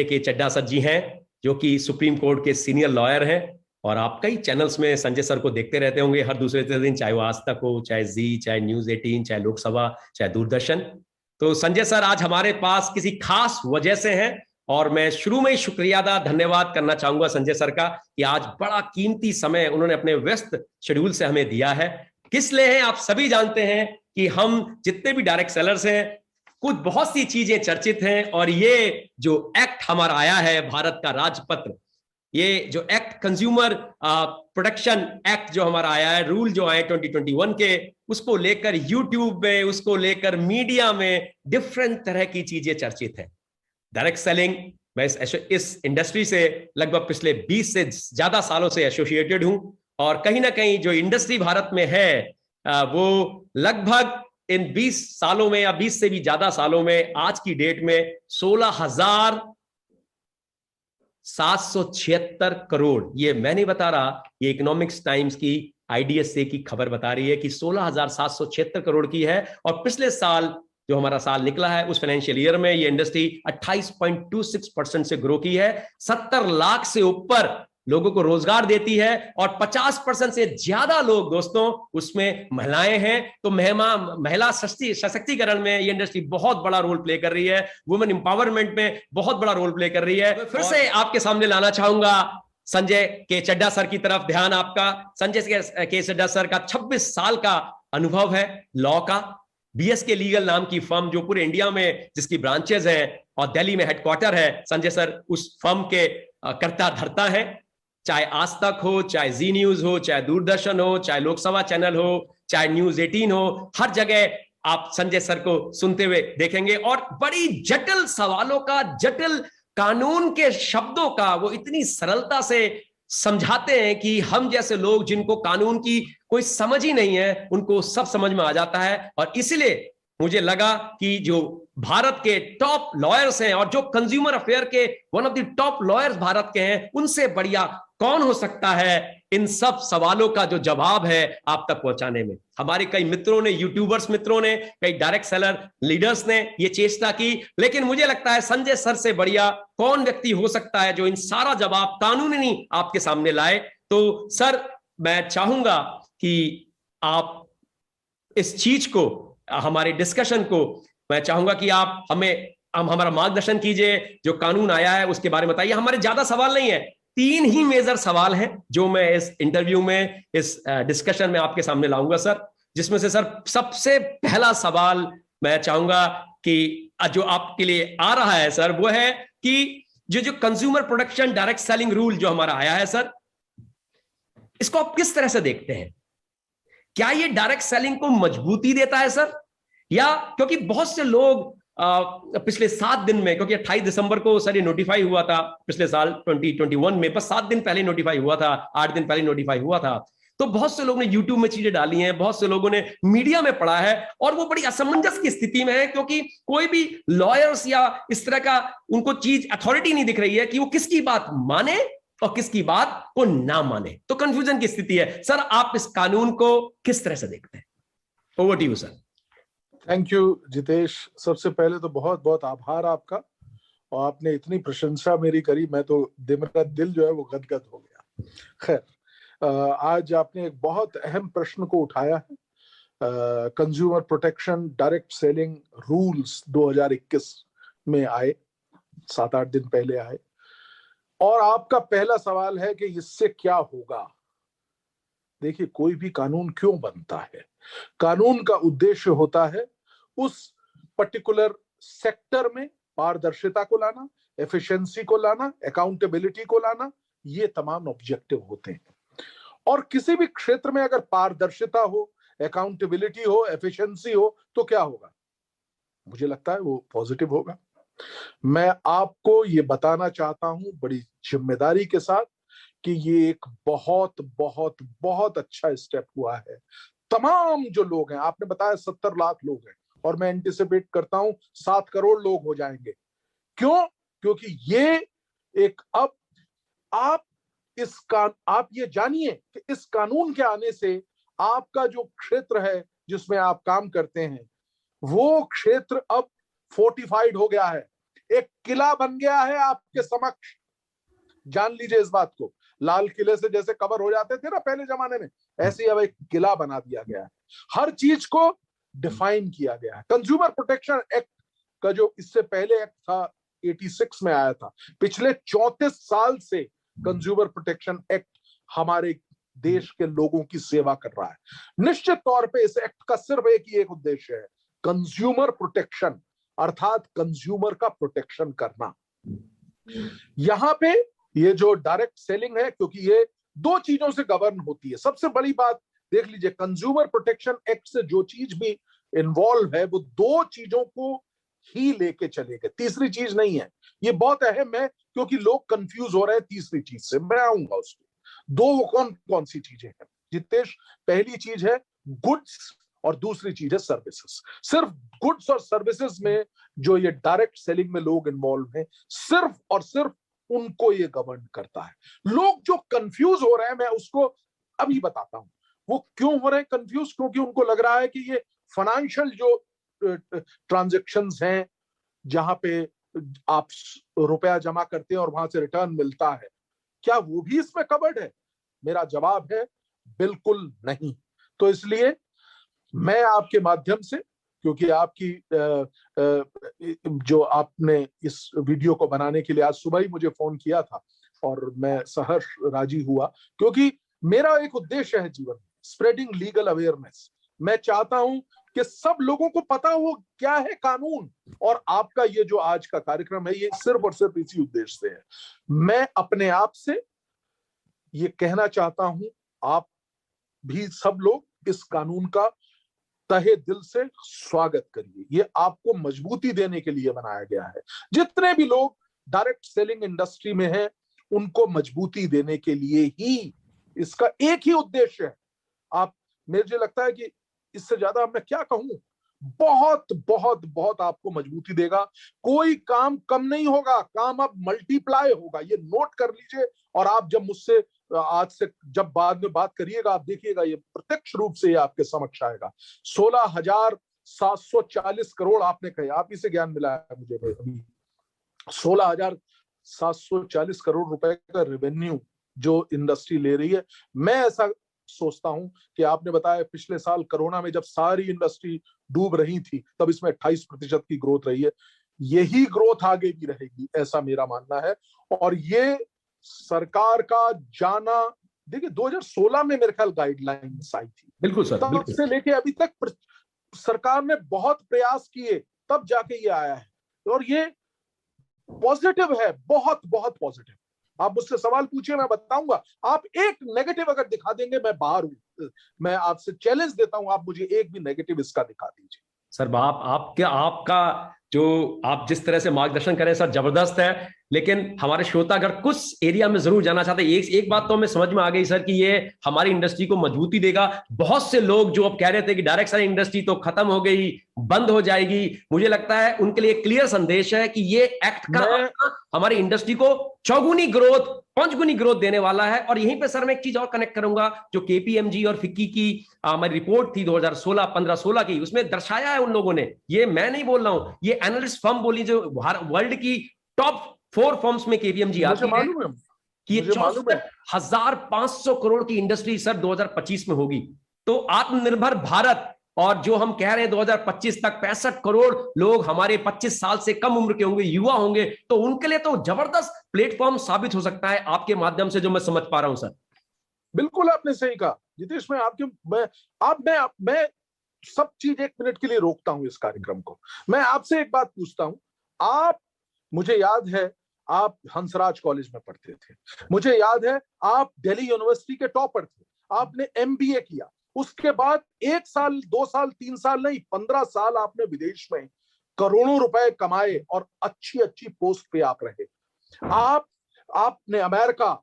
के चड्ढा सर जी हैं, जो कि सुप्रीम कोर्ट के सीनियर लॉयर हैं, और आप कई चैनल्स में संजय सर को देखते रहते होंगे हर दूसरे दिन, चाहे वो आज तक हो, चाहे जी, चाहे न्यूज 18, चाहे लोकसभा, चाहे दूरदर्शन। तो संजय सर आज हमारे पास किसी खास वजह से हैं, और मैं शुरू में ही शुक्रिया अदा धन्यवाद करना चाहूंगा संजय सर का कि आज बड़ा कीमती समय उन्होंने अपने व्यस्त शेड्यूल से हमें दिया है। किस लिए है आप सभी जानते हैं कि हम जितने भी डायरेक्ट सेलर्स हैं, कुछ बहुत सी चीजें चर्चित हैं, और ये जो एक्ट हमारा आया है भारत का राजपत्र, ये जो एक्ट कंज्यूमर प्रोटेक्शन एक्ट जो हमारा आया है, रूल जो आए 2021 के, उसको लेकर यूट्यूब में, उसको लेकर मीडिया में डिफरेंट तरह की चीजें चर्चित है। डायरेक्ट सेलिंग, मैं इस इंडस्ट्री से लगभग पिछले 20 से ज्यादा सालों से एसोसिएटेड हूं, और कहीं ना कहीं जो इंडस्ट्री भारत में है वो लगभग इन 20 सालों में या 20 से भी ज्यादा सालों में आज की डेट में 16,776 करोड़, ये मैं नहीं बता रहा, ये इकोनॉमिक्स टाइम्स की IDSA की खबर बता रही है कि 16,776 करोड़ की है। और पिछले साल जो हमारा साल निकला है, उस फाइनेंशियल ईयर में ये इंडस्ट्री 28.26% से ग्रो की है, 70 लाख से ऊपर लोगों को रोजगार देती है, और 50% से ज्यादा लोग दोस्तों उसमें महिलाएं हैं। तो महिला सशक्तिकरण में ये इंडस्ट्री बहुत बड़ा रोल प्ले कर रही है, वुमेन एम्पावरमेंट में बहुत बड़ा रोल प्ले कर रही है। फिर से आपके सामने लाना चाहूंगा संजय के चड्ढा सर की तरफ ध्यान आपका। संजय के चड्ढा सर का 26 साल का अनुभव है लॉ का। BSK लीगल नाम की फर्म जो पूरे इंडिया में जिसकी ब्रांचेस हैं और दिल्ली में हेडक्वार्टर है, संजय सर उस फर्म के कर्ता धर्ता है। चाहे आज तक हो, चाहे जी न्यूज हो, चाहे दूरदर्शन हो, चाहे लोकसभा चैनल हो, चाहे न्यूज 18 हो, हर जगह आप संजय सर को सुनते हुए देखेंगे, और बड़ी जटिल सवालों का, जटिल कानून के शब्दों का वो इतनी सरलता से समझाते हैं कि हम जैसे लोग जिनको कानून की कोई समझ ही नहीं है, उनको सब समझ में आ जाता है। और इसलिए मुझे लगा कि जो भारत के टॉप लॉयर्स हैं और जो कंज्यूमर अफेयर के one of the top lawyers Bharat के हैं, उनसे बढ़िया कौन हो सकता है इन सब सवालों का जो जवाब है आप तक पहुंचाने में। हमारे कई मित्रों ने, यूट्यूबर्स मित्रों ने, कई डायरेक्ट सेलर लीडर्स ने ये चेष्टा की, लेकिन मुझे लगता है संजय सर से बढ़िया कौन व्यक्ति हो सकता है जो इन सारा जवाब कानूनी आपके सामने लाए। तो सर मैं चाहूंगा कि आप इस चीज को, हमारे डिस्कशन को, मैं चाहूंगा कि आप हमारा मार्गदर्शन कीजिए। जो कानून आया है उसके बारे में बताइए। हमारे ज्यादा सवाल नहीं है, 3 ही मेजर सवाल हैं जो मैं इस इंटरव्यू में, इस डिस्कशन में आपके सामने लाऊंगा सर। जिसमें से सर सबसे पहला सवाल मैं चाहूंगा कि जो आपके लिए आ रहा है सर, वो है कि जो consumer protection direct selling rule जो हमारा आया है सर, इसको आप किस तरह से देखते हैं? क्या ये डायरेक्ट सेलिंग को मजबूती देता है सर? या क्योंकि बहुत से लोग पिछले 7 दिन में, क्योंकि 28 दिसंबर को सर ये नोटिफाई हुआ था पिछले साल 2021 में, बस 7 दिन पहले नोटिफाई हुआ था, 8 दिन पहले नोटिफाई हुआ था। तो बहुत से लोगों ने यूट्यूब में चीजें डाली हैं, बहुत से लोगों ने मीडिया में पढ़ा है, और वो बड़ी असमंजस की स्थिति में है, क्योंकि कोई भी लॉयर्स या इस तरह का उनको चीज अथॉरिटी नहीं दिख रही है कि वो किसकी बात माने और किसकी बात को ना माने। तो कंफ्यूजन की स्थिति है। सर आप इस कानून को किस तरह से देखते हैं? Over to you sir. Thank you Jitesh. सबसे पहले तो बहुत बहुत आभार आपका, और आपने इतनी प्रशंसा मेरी करी, मैं तो मेरा दिल जो है वो गदगद हो गया। खैर, आज आपने एक बहुत अहम प्रश्न को उठाया है। Consumer protection direct selling rules 2021 में आए, 7-8 दिन पहले आए, और आपका पहला सवाल है कि इससे क्या होगा। देखिए, कोई भी कानून क्यों बनता है? कानून का उद्देश्य होता है उस पर्टिकुलर सेक्टर में पारदर्शिता को लाना, एफिशिएंसी को लाना, अकाउंटेबिलिटी को लाना, ये तमाम ऑब्जेक्टिव होते हैं। और किसी भी क्षेत्र में अगर पारदर्शिता हो, अकाउंटेबिलिटी हो, एफिशिएंसी हो, तो क्या होगा? मुझे लगता है वो पॉजिटिव होगा। मैं आपको ये बताना चाहता हूं बड़ी जिम्मेदारी के साथ कि ये एक बहुत बहुत बहुत अच्छा स्टेप हुआ है। तमाम जो लोग हैं, आपने बताया 70 लाख लोग हैं, और मैं एंटिसिपेट करता हूं 7 करोड़ लोग हो जाएंगे। क्यों? क्योंकि ये एक, अब आप ये जानिए कि इस कानून के आने से आपका जो क्षेत्र है जिसमें आप काम करते हैं, वो क्षेत्र अब फोर्टिफाइड हो गया है। एक किला बन गया है आपके समक्ष। जान लीजिए इस बात को। लाल किले से जैसे कवर हो जाते थे ना पहले जमाने में, ऐसे ही अब एक किला बना दिया गया है। हर चीज को डिफाइन किया गया है। कंज्यूमर प्रोटेक्शन एक्ट का जो इससे पहले एक्ट था 86 में आया था, पिछले 34 साल से कंज्यूमर प्रोटेक्शन एक्ट हमारे देश के लोगों की सेवा कर रहा है। निश्चित तौर पे इस एक्ट का सिर्फ एक ही एक उद्देश्य है, कंज्यूमर प्रोटेक्शन, अर्थात कंज्यूमर का प्रोटेक्शन करना। यहां पे ये जो डायरेक्ट सेलिंग है, क्योंकि ये दो चीजों से गवर्न होती है। सबसे बड़ी बात देख लीजिए, कंज्यूमर प्रोटेक्शन एक्ट से जो चीज भी इन्वॉल्व है वो दो चीजों को ही लेके चलेगा, तीसरी चीज नहीं है। ये बहुत अहम है क्योंकि लोग कंफ्यूज हो रहे हैं तीसरी चीज से, मैं आऊंगा उसको। दो कौन कौन सी चीजें हैं जितेश? पहली चीज है गुड्स और दूसरी चीज है सर्विसेज। सिर्फ गुड्स और सर्विसेज में जो ये डायरेक्ट सेलिंग में लोग इन्वॉल्व हैं, सिर्फ और सिर्फ उनको ये गवर्न करता है। लोग जो कंफ्यूज हो रहे हैं, मैं उसको अभी बताता हूं वो क्यों हो रहे हैं कंफ्यूज। क्योंकि उनको लग रहा है कि ये फाइनेंशियल जो ट्रांजैक्शंस हैं, जहां पे आप रुपया जमा करते हैं और वहां से रिटर्न मिलता है, क्या वो भी इसमें कवर्ड है? मेरा जवाब है बिल्कुल नहीं। तो इसलिए मैं आपके माध्यम से, क्योंकि आपकी जो आपने इस वीडियो को बनाने के लिए आज सुबह ही मुझे फोन किया था और मैं सहर्ष राजी हुआ, क्योंकि मेरा एक उद्देश्य है जीवन में, स्प्रेडिंग लीगल अवेयरनेस। मैं चाहता हूं कि सब लोगों को पता हो क्या है कानून, और आपका ये जो आज का कार्यक्रम है ये सिर्फ और सिर्फ इसी उद्देश्य से है। मैं अपने आप से ये कहना चाहता हूं, आप भी सब लोग इस कानून का तहे दिल से स्वागत करिए। ये आपको मजबूती देने के लिए बनाया गया है। जितने भी लोग डायरेक्ट सेलिंग इंडस्ट्री में हैं, उनको मजबूती देने के लिए ही इसका एक ही उद्देश्य है। आप, मुझे लगता है कि इससे ज्यादा मैं क्या कहूं, बहुत बहुत बहुत आपको मजबूती देगा। कोई काम कम नहीं होगा, काम अब मल्टीप्लाई होगा, ये नोट कर लीजिए। और आप जब मुझसे आज से जब बाद में बात करिएगा, आप देखिएगा ये प्रत्यक्ष रूप से ये आपके समक्ष आएगा। 16,740 करोड़ आपने कहे, आप ही से ज्ञान मिला है मुझे अभी। 16,740 करोड़ रुपए का रेवेन्यू जो इंडस्ट्री ले रही है। मैं ऐसा सोचता हूं कि आपने बताया पिछले साल कोरोना में जब सारी इंडस्ट्री डूब रही थी, तब इसमें 28% की ग्रोथ रही है। यही ग्रोथ आगे भी रहेगी, ऐसा मेरा मानना है। और ये सरकार का जाना, देखिए 2016 में मेरे ख्याल गाइडलाइंस आई थी, बिल्कुल सर, तब बिल्कुल। से लेके अभी तक सरकार ने बहुत प्रयास किए, तब जाके ये आया है। और ये पॉजिटिव है, बहुत बहुत पॉजिटिव। आप मुझसे सवाल पूछिए, मैं बताऊंगा। आप एक नेगेटिव अगर दिखा देंगे, मैं बाहर हूं। मैं आपसे चैलेंज देता हूं, आप मुझे एक भी नेगेटिव इसका दिखा दीजिए। सर आपका जो आप जिस तरह से मार्गदर्शन करें सर, जबरदस्त है। लेकिन हमारे श्रोतागण कुछ एरिया में जरूर जाना चाहते हैं। एक बात तो हमें समझ में आ गई सर कि ये हमारी इंडस्ट्री को मजबूती देगा। बहुत से लोग जो अब कह रहे थे कि डायरेक्ट सेलिंग इंडस्ट्री तो खत्म हो गई, बंद हो जाएगी, मुझे लगता है उनके लिए क्लियर संदेश है कि ये एक्ट का हमारी इंडस्ट्री को चौगुनी ग्रोथ, पांचगुनी ग्रोथ देने वाला है। और यहीं पे सर मैं एक चीज और कनेक्ट करूंगा, जो केपीएमजी और फिक्की की हमारी रिपोर्ट थी 2015-16 की, उसमें दर्शाया है उन लोगों ने, ये मैं नहीं बोल रहा हूं, ये एनालिस्ट फर्म बोली जो वर्ल्ड की टॉप 4 फर्म्स में केपीएमजी आती है कि 64,500 करोड़ की इंडस्ट्री सर 2025 में होगी। तो आत्मनिर्भर भारत, और जो हम कह रहे हैं 2025 तक 65 करोड़ लोग हमारे 25 साल से कम उम्र के होंगे, युवा होंगे, तो उनके लिए तो जबरदस्त प्लेटफॉर्म साबित हो सकता है आपके माध्यम से, जो मैं समझ पा रहा हूं सर। बिल्कुल आपने सही कहा जितेश। मैं सब चीज एक मिनट के लिए रोकता हूं इस कार्यक्रम को। मैं आपसे एक बात पूछता हूं। आप, मुझे याद है आप हंसराज कॉलेज में पढ़ते थे, मुझे याद है आप दिल्ली यूनिवर्सिटी के टॉपर थे, आपने एमबीए किया, उसके बाद 1 साल 2 साल 3 साल नहीं 15 साल आपने विदेश में करोड़ों रुपए कमाए और अच्छी अच्छी पोस्ट पे आप रहे। आपने अमेरिका,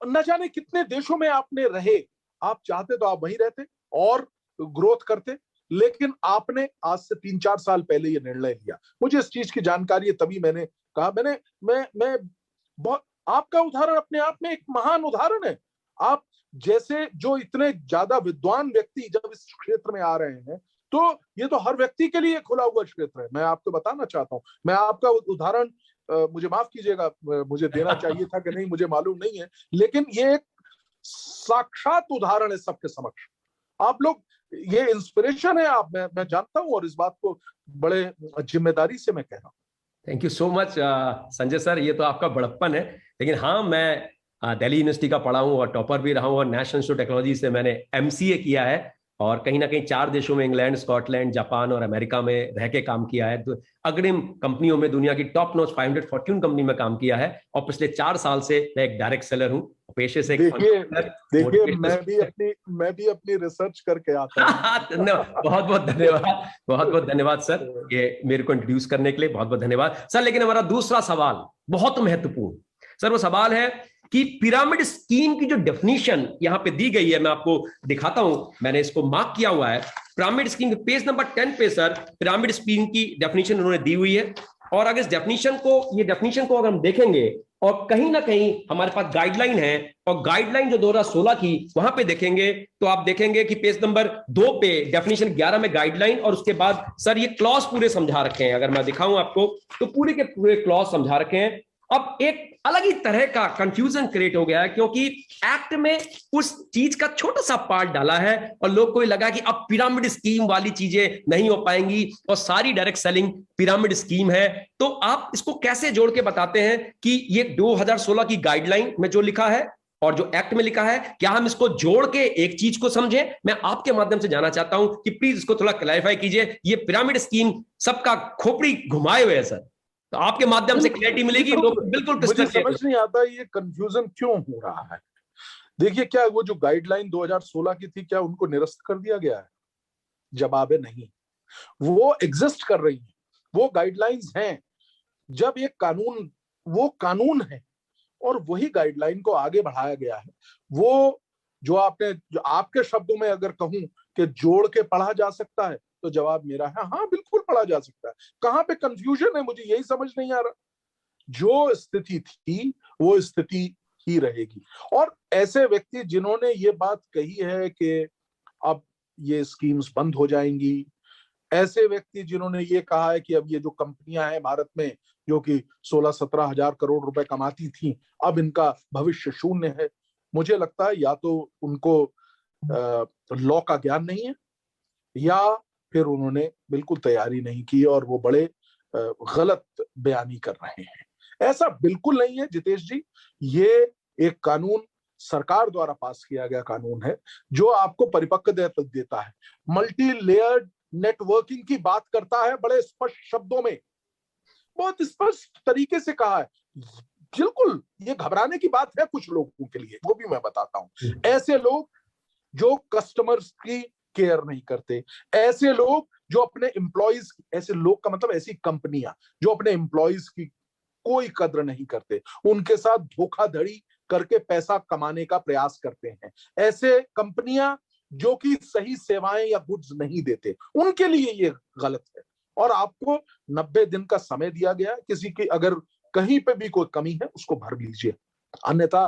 न जाने कितने देशों में आपने रहे। आप चाहते तो आप वहीं रहते और ग्रोथ करते, लेकिन आपने आज से 3-4 साल पहले ये निर्णय लिया। मुझे इस चीज की जानकारी है, तभी मैंने कहा। मैं बहुत, आपका उदाहरण अपने आप में एक महान उदाहरण है। आप जैसे जो इतने ज्यादा विद्वान व्यक्ति जब इस क्षेत्र में आ रहे हैं, तो ये तो हर व्यक्ति के लिए खुला हुआ क्षेत्र है। मैं आपको बताना चाहता हूं, मैं आपका उदाहरण मुझे माफ कीजिएगा, मुझे देना चाहिए था कि नहीं मुझे मालूम नहीं है, लेकिन ये एक साक्षात उदाहरण है सबके समक्ष। आप लोग, ये इंस्पिरेशन है आप, मैं जानता हूं और इस बात को बड़े जिम्मेदारी से मैं कह रहा हूं। Thank you so much Sanjay sir, ये तो आपका बड़प्पन है। लेकिन हाँ, मैं दिल्ली यूनिवर्सिटी का पढ़ा हूँ और टॉपर भी रहा हूँ, और नेशनल इंस्टीट्यूट ऑफ टेक्नोलॉजी से मैंने एमसीए किया है, और कहीं ना कहीं 4 देशों में, इंग्लैंड, स्कॉटलैंड, जापान और अमेरिका में रह के काम किया है। तो अग्रिम कंपनियों में, दुनिया की टॉप नॉच 500 फॉर्च्यून कंपनी में काम किया है, और पिछले 4 साल से मैं एक डायरेक्ट सेलर हूँ, पेशे से। देखिए मैं भी अपनी रिसर्च करके आता हूँ। बहुत बहुत धन्यवाद, बहुत बहुत धन्यवाद सर, ये मेरे को इंट्रोड्यूस करने के लिए बहुत बहुत धन्यवाद सर। लेकिन हमारा दूसरा सवाल बहुत महत्वपूर्ण सर, वो सवाल है कि पिरामिड स्कीम की जो डेफिनेशन यहां पे दी गई है, मैं आपको दिखाता हूं, मैंने इसको मार्क किया हुआ है। पिरामिड स्कीम पेज नंबर 10 पे सर पिरामिड स्कीम की डेफिनेशन उन्होंने दी हुई है। और अगर इस डेफिनेशन को अगर हम देखेंगे, और कहीं ना कहीं हमारे पास गाइडलाइन है, और गाइडलाइन जो 2016 की वहां पे देखेंगे, तो आप देखेंगे कि पेज नंबर 2 पे डेफिनेशन 11 में गाइडलाइन, और उसके बाद सर ये क्लॉज पूरे समझा रखे हैं। अगर मैं दिखाऊं आपको तो पूरे के पूरे क्लॉज समझा रखे हैं। अब एक अलग ही तरह का कंफ्यूजन क्रिएट हो गया है, क्योंकि एक्ट में उस चीज का छोटा सा पार्ट डाला है, और लोग को लगा कि अब पिरामिड स्कीम वाली चीजें नहीं हो पाएंगी, और सारी डायरेक्ट सेलिंग पिरामिड स्कीम है। तो आप इसको कैसे जोड़ के बताते हैं कि ये 2016 की गाइडलाइन में जो लिखा है और जो एक्ट में लिखा है, क्या हम इसको जोड़ के एक चीज को समझें? मैं आपके माध्यम से जानना चाहता हूं कि प्लीज इसको थोड़ा क्लैरिफाई कीजिए। ये पिरामिड स्कीम सबका खोपड़ी घुमाए हुए है सर, तो आपके माध्यम से क्लैरिटी मिलेगी। लोग बिल्कुल मुझे समझ नहीं आता ये कंफ्यूजन क्यों हो रहा है। देखिए, क्या वो जो गाइडलाइन 2016 की थी, क्या उनको निरस्त कर दिया गया है? जवाब है नहीं, वो एग्जिस्ट कर रही है, वो गाइडलाइंस हैं। जब ये कानून, वो कानून है, और वही गाइडलाइन को आगे बढ़ाया गया है। वो जो आपके शब्दों में अगर कहूं कि जोड़ के पढ़ा जा सकता है, तो जवाब मेरा है हाँ, बिल्कुल पढ़ा जा सकता है। कहां पे कंफ्यूजन है, मुझे यही समझ नहीं आ रहा। जो स्थिति थी वो स्थिति ही रहेगी। और ऐसे व्यक्ति जिन्होंने ये बात कही है कि अब ये स्कीम्स बंद हो जाएंगी, ऐसे व्यक्ति जिन्होंने ये कहा है कि अब ये जो कंपनियां हैं भारत में जो कि 16-17 हजार करोड़ रुपए कमाती थी, अब इनका भविष्य शून्य है, मुझे लगता है या तो उनको लॉ का ज्ञान नहीं है, या फिर उन्होंने बिल्कुल तैयारी नहीं की और वो बड़े गलत बयानी कर रहे हैं। ऐसा बिल्कुल नहीं है जितेश जी। ये एक कानून सरकार द्वारा पास किया गया कानून है, जो आपको परिपक्वता देता है, मल्टी लेयर्ड नेटवर्किंग की बात करता है, बड़े स्पष्ट शब्दों में, बहुत स्पष्ट तरीके से कहा है। बिल्कुल ये घबराने की बात है कुछ लोगों के लिए, वो भी मैं बताता हूं। ऐसे लोग जो कस्टमर्स की केयर नहीं करते, ऐसे लोग जो अपने एम्प्लॉइज, ऐसे लोग का मतलब ऐसी कंपनियां जो अपने एम्प्लॉइज की कोई कद्र नहीं करते, उनके साथ धोखाधड़ी करके पैसा कमाने का प्रयास करते हैं, ऐसे कंपनियां जो कि सही सेवाएं या गुड्स नहीं देते, उनके लिए ये गलत है। और आपको 90 दिन का समय दिया गया, किसी की अगर कहीं पे भी कोई कमी है उसको भर लीजिए, अन्यथा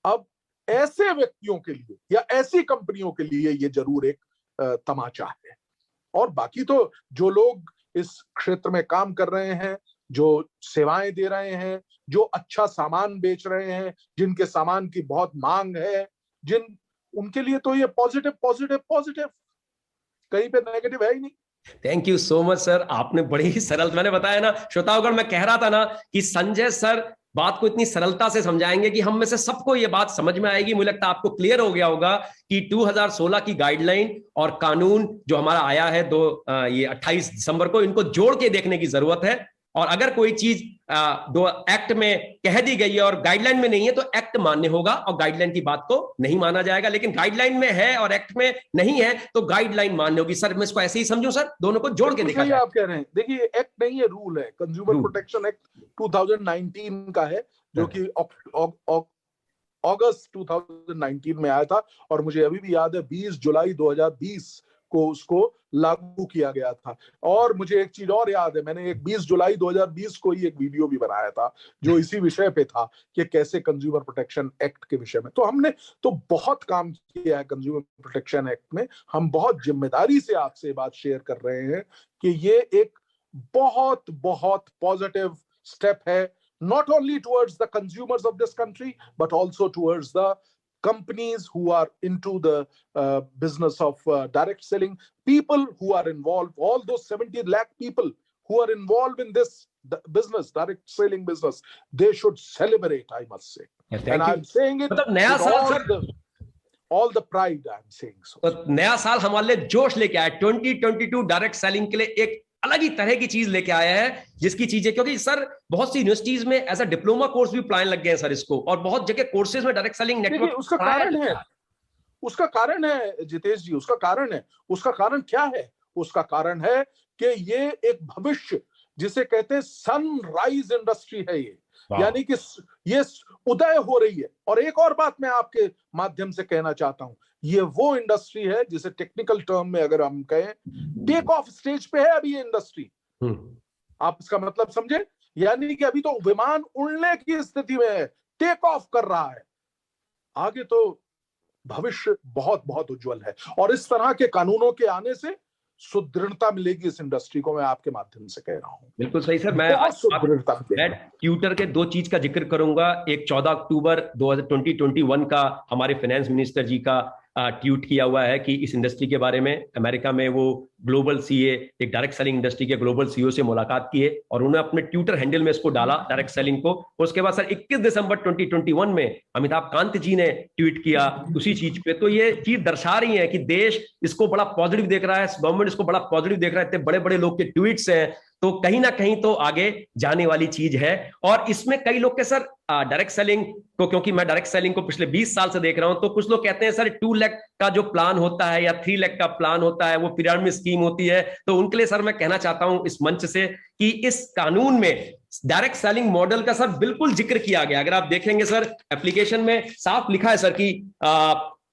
अब ऐसे व्यक्तियों के लिए या ऐसी कंपनियों के लिए ये जरूर एक तमाचा है। और बाकी तो जो लोग इस क्षेत्र में काम कर रहे हैं, जो सेवाएं दे रहे हैं, जो अच्छा सामान बेच रहे हैं, जिनके सामान की बहुत मांग है, उनके लिए तो ये पॉजिटिव पॉजिटिव पॉजिटिव, कहीं पे नेगेटिव है ही नहीं। Thank you so much sir, आपने बड़ी ही सरल, मैंने बताया ना श्रोताओं, मैं कह रहा था ना कि संजय सर बात को इतनी सरलता से समझाएंगे कि हम में से सबको ये बात समझ में आएगी। मुझे लगता है आपको क्लियर हो गया होगा कि 2016 की गाइडलाइन और कानून जो हमारा आया है ये 28 दिसंबर को, इनको जोड़ के देखने की जरूरत है। और अगर कोई चीज दो एक्ट में कह दी गई है और गाइडलाइन में नहीं है, तो एक्ट मान्य होगा और गाइडलाइन की बात को नहीं माना जाएगा। लेकिन गाइडलाइन में है और एक्ट में नहीं है तो गाइडलाइन मान्य होगी। सर मैं इसको ऐसे ही समझूं सर, दोनों को जोड़ के देखा जाए। आप कह रहे हैं, देखिए एक्ट नहीं है, रूल है। कंज्यूमर प्रोटेक्शन एक्ट 2019 का है, जो कि अगस्त 2019 में आया था, और मुझे अभी भी याद है 20 जुलाई 2020 को उसको लागू किया गया था। और मुझे एक चीज और याद है, मैंने एक 20 जुलाई 2020 को ही एक वीडियो भी बनाया था जो इसी विषय पे था कि कैसे कंज्यूमर प्रोटेक्शन एक्ट के विषय में। तो हमने तो बहुत काम किया है कंज्यूमर प्रोटेक्शन एक्ट में। हम बहुत जिम्मेदारी से आपसे बात शेयर कर रहे हैं कि ये एक बहुत बहुत पॉजिटिव स्टेप है, not only towards the consumers of this country, but also towards the companies who are into the business of direct selling, people who are involved, all those 70 lakh people who are involved in this business, direct selling business, they should celebrate, I must say. And I'm saying it with all the pride, I'm saying so. तो नया साल हमारे लिए जोश लेके आया, 2022 direct selling के लिए एक अलग ही तरह की चीज लेके आया है, जिसकी चीजें, क्योंकि सर बहुत सी यूनिवर्सिटीज में ऐसा डिप्लोमा कोर्स भी प्लान लग गए हैं सर इसको, और बहुत जगह कोर्सेज में डायरेक्ट सेलिंग नेटवर्क। उसका कारण है जितेश जी, उसका कारण क्या है? उसका कारण है कि ये एक भविष्य, जिसे कहते हैं सनराइज इंडस्ट्री है ये, यानी कि ये उदय हो रही है। और एक और बात मैं आपके माध्यम से कहना चाहता हूं, ये वो इंडस्ट्री है जिसे टेक्निकल टर्म में अगर हम कहें, टेक ऑफ स्टेज पे है अभी ये इंडस्ट्री। आप इसका मतलब समझे, यानी कि अभी तो विमान उड़ने की स्थिति में है, टेक ऑफ कर रहा है। आगे तो भविष्य बहुत बहुत उज्जवल है, और इस तरह के कानूनों के आने से सुदृढ़ता मिलेगी इस इंडस्ट्री को, मैं आपके माध्यम से कह रहा हूं। बिल्कुल सही सर। मैं ट्विटर के दो चीज का जिक्र करूंगा। एक 14 अक्टूबर 2021 का हमारे फाइनेंस मिनिस्टर जी का ट्वीट किया हुआ है कि इस इंडस्ट्री के बारे में अमेरिका में वो ग्लोबल सीए, एक डायरेक्ट सेलिंग इंडस्ट्री के ग्लोबल सीईओ से मुलाकात की है, और उन्होंने अपने ट्विटर हैंडल में इसको डाला डायरेक्ट सेलिंग को। उसके बाद सर 21 दिसंबर 2021 में अमिताभ कांत जी ने ट्वीट किया उसी चीज पे। तो ये चीज दर्शा रही है कि देश इसको बड़ा पॉजिटिव देख रहा है, गवर्नमेंट इसको बड़ा पॉजिटिव देख रहा है। इतने बड़े बड़े लोग के ट्वीट्स हैं, तो कहीं ना कहीं तो आगे जाने वाली चीज है। और इसमें कई लोग के सर डायरेक्ट सेलिंग को, क्योंकि मैं डायरेक्ट सेलिंग को पिछले 20 साल से देख रहा हूं, तो कुछ लोग कहते हैं सर 2 लाख का जो प्लान होता है या 3 लाख का प्लान होता है वो पिरामिड स्कीम होती है। तो उनके लिए सर मैं कहना चाहता हूं इस मंच से कि इस कानून में डायरेक्ट सेलिंग मॉडल का सर बिल्कुल जिक्र किया गया। अगर आप देखेंगे सर एप्लीकेशन में साफ लिखा है सर कि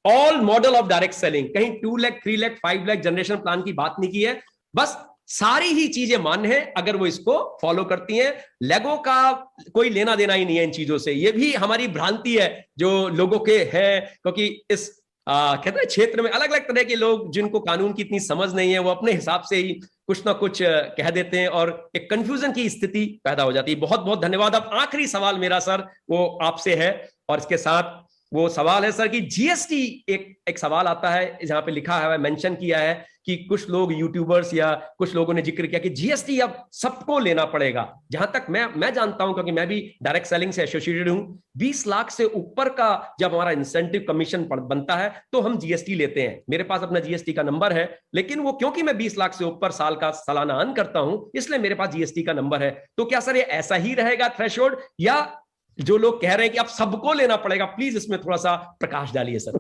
all model of direct selling, कहीं 2 लाख 3 लाख 5 लाख जनरेशन प्लान की बात नहीं की है। बस सारी ही चीजें मान्य है अगर वो इसको फॉलो करती हैं। लेगो का कोई लेना देना ही नहीं है इन चीजों से। ये भी हमारी भ्रांति है जो लोगों के है, क्योंकि इस कहते हैं क्षेत्र में अलग अलग तरह के लोग जिनको कानून की इतनी समझ नहीं है, वो अपने हिसाब से ही कुछ ना कुछ कह देते हैं और एक कंफ्यूजन की स्थिति पैदा हो जाती है। बहुत बहुत धन्यवाद। अब आखिरी सवाल मेरा सर वो आपसे है, और इसके साथ वो सवाल है सर कि जीएसटी, एक सवाल आता है जहां पे लिखा है, मेंशन किया है कि कुछ लोग यूट्यूबर्स या कुछ लोगों ने जिक्र किया कि जीएसटी अब सबको लेना पड़ेगा। जहां तक मैं जानता हूं, क्योंकि मैं भी डायरेक्ट सेलिंग से एसोसिएटेड हूं, 20 लाख से ऊपर का जब हमारा इंसेंटिव कमीशन बनता है तो हम जीएसटी लेते हैं। मेरे पास अपना जीएसटी का नंबर है, लेकिन वो क्योंकि मैं 20 लाख से ऊपर साल का सालाना अर्न करता हूं, इसलिए मेरे पास जीएसटी का नंबर है। तो क्या सर ये ऐसा ही रहेगा थ्रेशोल्ड, या जो लोग कह रहे हैं कि अब सबको लेना पड़ेगा, प्लीज इसमें थोड़ा सा प्रकाश डालिए सर।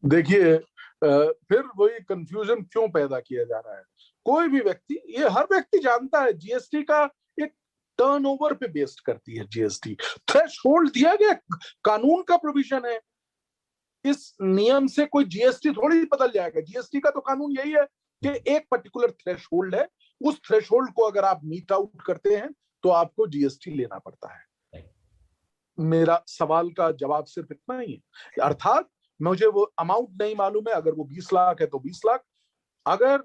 देखिए, फिर वही कंफ्यूजन क्यों पैदा किया जा रहा है? कोई भी व्यक्ति, ये हर व्यक्ति जानता है जीएसटी का एक टर्नओवर पे बेस्ड करती है जीएसटी। थ्रेशोल्ड दिया गया, कानून का प्रोविजन है। इस नियम से कोई जीएसटी थोड़ी बदल जाएगा। जीएसटी का तो कानून यही है कि एक पर्टिकुलर थ्रेशोल्ड है, उस थ्रेशोल्ड को अगर आप मीट आउट करते हैं तो आपको जीएसटी लेना पड़ता है। मेरा सवाल का जवाब सिर्फ इतना ही है, अर्थात मुझे वो अमाउंट नहीं मालूम है, अगर वो 20 लाख है तो 20 लाख। अगर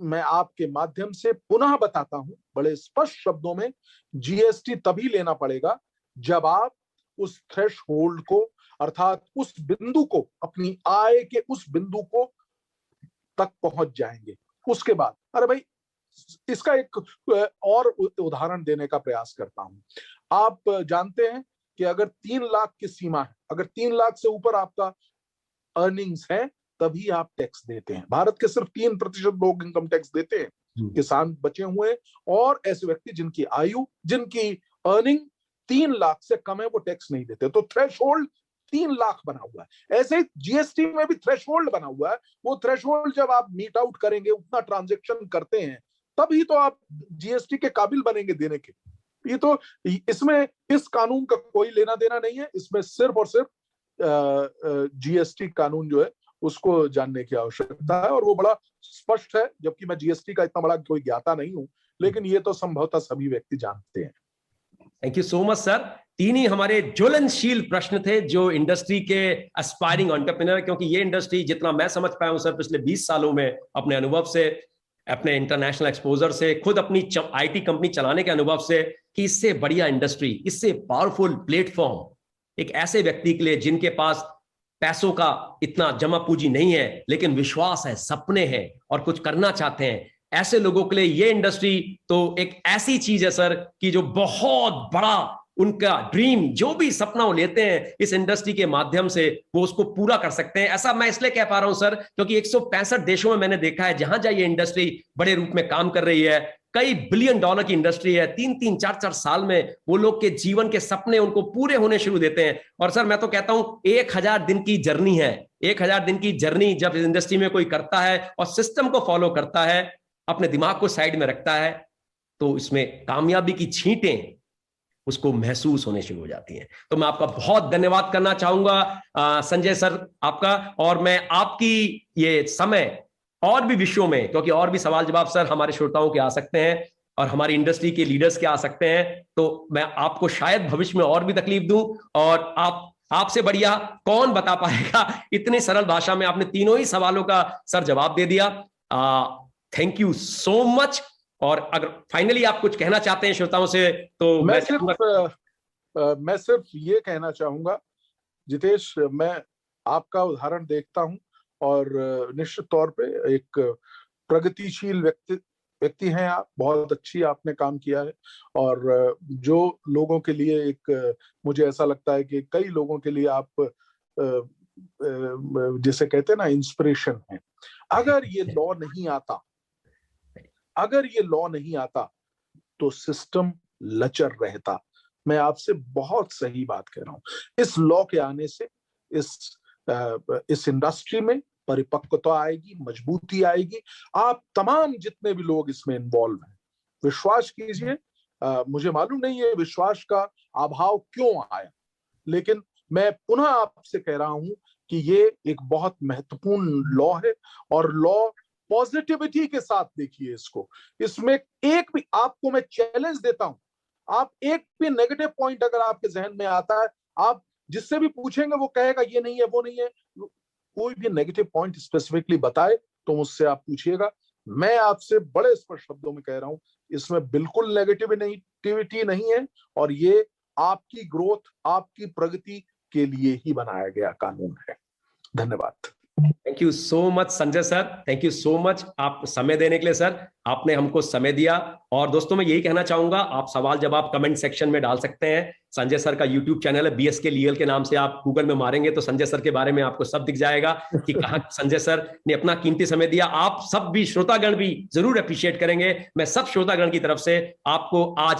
मैं आपके माध्यम से पुनः बताता हूं बड़े स्पष्ट शब्दों में, जीएसटी तभी लेना पड़ेगा जब आप उस थ्रेशहोल्ड को, अर्थात उस बिंदु को, अपनी आय के उस बिंदु को तक पहुंच जाएंगे। उसके बाद, अरे भाई, इसका एक और उदाहरण देने का प्रयास करता हूं। आप जानते हैं कि अगर 3 लाख की सीमा है, अगर 3 लाख से ऊपर आपका अर्निंग्स है, तभी आप टैक्स देते हैं। भारत के सिर्फ 3% लोग इनकम टैक्स देते हैं, किसान बचे हुए और ऐसे व्यक्ति जिनकी आयु, जिनकी अर्निंग 3 लाख से कम है, वो टैक्स नहीं देते। तो थ्रेशहोल्ड 3 लाख बना हुआ है। ऐसे ही जीएसटी में भी थ्रेशहोल्ड बना हुआ है। वो थ्रेशहोल्ड जब आप मीट आउट करेंगे, उतना ट्रांजैक्शन करते हैं, तभी तो आप जीएसटी के काबिल बनेंगे देने के। ये तो, इसमें इस कानून का कोई लेना देना नहीं है। इसमें सिर्फ और सिर्फ जीएसटी कानून जो है उसको जानने की आवश्यकता है, और वो बड़ा स्पष्ट है। जबकि मैं जीएसटी का इतना बड़ा कोई ज्ञाता नहीं हूं, लेकिन ये तो संभवतः सभी व्यक्ति जानते हैं। Thank you so much sir. 3 ही हमारे ज्वलनशील प्रश्न थे जो इंडस्ट्री के एस्पायरिंग एंटरप्रेन्योर, क्योंकि ये इंडस्ट्री जितना मैं समझ पाया हूं सर पिछले 20 सालों में, अपने अनुभव से, अपने इंटरनेशनल एक्सपोजर से, खुद अपनी आईटी कंपनी चलाने के अनुभव से, कि इससे बढ़िया इंडस्ट्री, इससे पावरफुल प्लेटफॉर्म एक ऐसे व्यक्ति के लिए जिनके पास पैसों का इतना जमा पूंजी नहीं है, लेकिन विश्वास है, सपने हैं और कुछ करना चाहते हैं, ऐसे लोगों के लिए ये इंडस्ट्री तो एक ऐसी चीज है सर कि जो बहुत बड़ा उनका ड्रीम, जो भी सपना वो लेते हैं इस इंडस्ट्री के माध्यम से वो उसको पूरा कर सकते हैं। ऐसा मैं इसलिए कह पा रहा हूं सर क्योंकि 165 देशों में मैंने देखा है जहां जहां ये इंडस्ट्री बड़े रूप में काम कर रही है, कई बिलियन डॉलर की इंडस्ट्री है, 3-3, 4-4 साल में वो लोग के जीवन के सपने उनको पूरे होने शुरू देते हैं। और सर मैं तो कहता हूं 1000 दिन की जर्नी है, 1000 दिन की जर्नी जब इस इंडस्ट्री में कोई करता है और सिस्टम को फॉलो करता है, अपने दिमाग को साइड में रखता है, तो इसमें कामयाबी की छींटें उसको महसूस होने शुरू हो जाती हैं। तो मैं आपका बहुत धन्यवाद करना चाहूंगा संजय सर आपका, और मैं आपकी ये समय और भी विषयों में, क्योंकि और भी सवाल जवाब सर हमारे श्रोताओं के आ सकते हैं और हमारी इंडस्ट्री के लीडर्स के आ सकते हैं, तो मैं आपको शायद भविष्य में और भी तकलीफ दूं, और आपसे बढ़िया कौन बता पाएगा। इतनी सरल भाषा में आपने तीनों ही सवालों का सर जवाब दे दिया। Thank you so much. और अगर फाइनली आप कुछ कहना चाहते हैं श्रोताओं से तो मैं सिर्फ ये कहना चाहूंगा जितेश, मैं आपका उदाहरण देखता हूं और निश्चित तौर पे एक प्रगतिशील व्यक्ति हैं आप, बहुत अच्छी आपने काम किया है, और जो लोगों के लिए एक, मुझे ऐसा लगता है कि कई लोगों के लिए आप जिसे कहते हैं ना इंस्पिरेशन है। अगर ये लॉ नहीं आता तो सिस्टम लचर रहता। मैं आपसे बहुत सही बात कह रहा हूं। इस लॉ के आने से इस इंडस्ट्री में परिपक्वता आएगी, मजबूती आएगी। आप तमाम जितने भी लोग इसमें इन्वॉल्व हैं, विश्वास कीजिए, मुझे मालूम नहीं है विश्वास का अभाव क्यों आया, लेकिन मैं पुनः आपसे कह रहा हूं कि ये एक बहुत महत्वपूर्ण लॉ है, और लॉ पॉजिटिविटी के साथ देखिए इसको। इसमें एक भी, आपको मैं चैलेंज देता हूं, आप एक भी नेगेटिव पॉइंट अगर आपके जहन में आता है, आप जिससे भी पूछेंगे वो कहेगा ये नहीं है, वो नहीं है, कोई भी नेगेटिव पॉइंट स्पेसिफिकली बताए तो मुझसे आप पूछिएगा। मैं आपसे बड़े स्पष्ट शब्दों में कह रहा हूं, इसमें बिल्कुल नेगेटिविटी नहीं है, और ये आपकी ग्रोथ, आपकी प्रगति के लिए ही बनाया गया कानून है। धन्यवाद। Thank you so much Sanjay sir, thank you so much आप समय देने के लिए सर, आपने हमको समय दिया। और दोस्तों मैं यही कहना चाहूंगा, आप सवाल जवाब कमेंट सेक्शन में डाल सकते हैं। संजय सर का यूट्यूब चैनल है BSK लीगल के नाम से, आप गूगल में मारेंगे तो संजय सर के बारे में आपको सब दिख जाएगा कि कहां संजय सर ने अपना कीमती समय दिया। आप सब भी श्रोतागण भी जरूर अप्रिशिएट करेंगे। मैं सब श्रोतागण की तरफ से आपको आज